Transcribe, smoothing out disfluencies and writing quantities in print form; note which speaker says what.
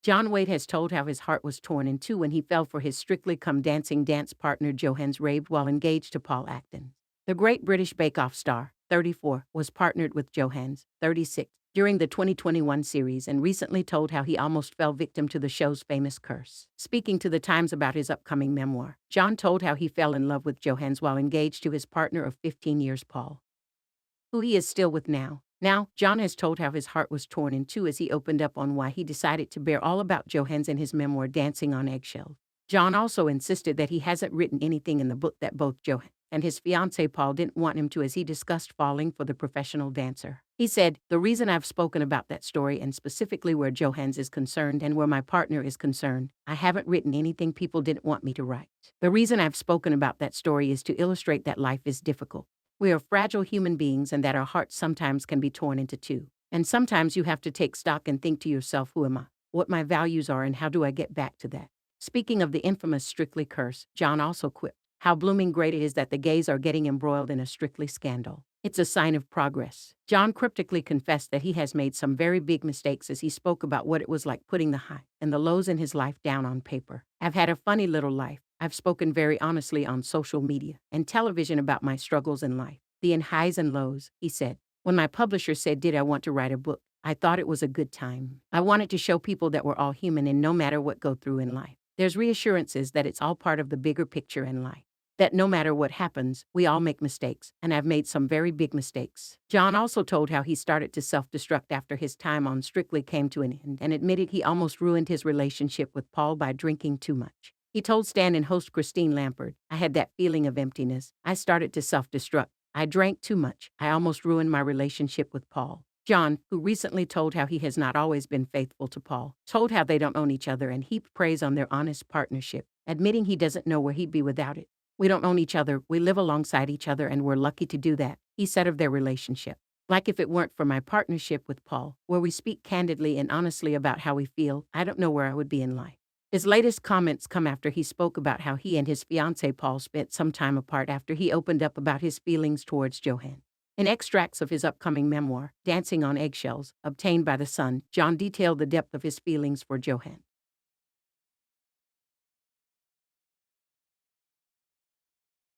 Speaker 1: John Whaite has told how his heart was torn in two when he fell for his Strictly Come Dancing dance partner Johannes Rabede while engaged to Paul Aktins. The Great British Bake Off star, 34, was partnered with Johannes, 36, during the 2021 series and recently told how he almost fell victim to the show's famous curse. Speaking to The Times about his upcoming memoir, John told how he fell in love with Johannes while engaged to his partner of 15 years, Paul, who he is still with now. Now, John has told how his heart was torn in two as he opened up on why he decided to bear all about Johannes in his memoir Dancing on Eggshells. John also insisted that he hasn't written anything in the book that both Johannes and his fiancée Paul didn't want him to as he discussed falling for the professional dancer. He said, "The reason I've spoken about that story and specifically where Johannes is concerned and where my partner is concerned, I haven't written anything people didn't want me to write. The reason I've spoken about that story is to illustrate that life is difficult. We are fragile human beings and that our hearts sometimes can be torn into two. And sometimes you have to take stock and think to yourself, who am I? What my values are and how do I get back to that?" Speaking of the infamous Strictly curse, John also quipped how blooming great it is that the gays are getting embroiled in a Strictly scandal. It's a sign of progress. John cryptically confessed that he has made some very big mistakes as he spoke about what it was like putting the high and the lows in his life down on paper. "I've had a funny little life. I've spoken very honestly on social media and television about my struggles in life, the highs and lows," he said. "When my publisher said, did I want to write a book, I thought it was a good time. I wanted to show people that we're all human and no matter what go through in life, there's reassurances that it's all part of the bigger picture in life. That no matter what happens, we all make mistakes, and I've made some very big mistakes." John also told how he started to self-destruct after his time on Strictly came to an end and admitted he almost ruined his relationship with Paul by drinking too much. He told stand-in host Christine Lampard, "I had that feeling of emptiness. I started to self-destruct. I drank too much. I almost ruined my relationship with Paul." John, who recently told how he has not always been faithful to Paul, told how they don't own each other and heaped praise on their honest partnership, admitting he doesn't know where he'd be without it. "We don't own each other, we live alongside each other and we're lucky to do that," he said of their relationship. "Like if it weren't for my partnership with Paul, where we speak candidly and honestly about how we feel, I don't know where I would be in life." His latest comments come after he spoke about how he and his fiancée Paul spent some time apart after he opened up about his feelings towards Johannes. In extracts of his upcoming memoir, Dancing on Eggshells, obtained by The Sun, John detailed the depth of his feelings for Johannes.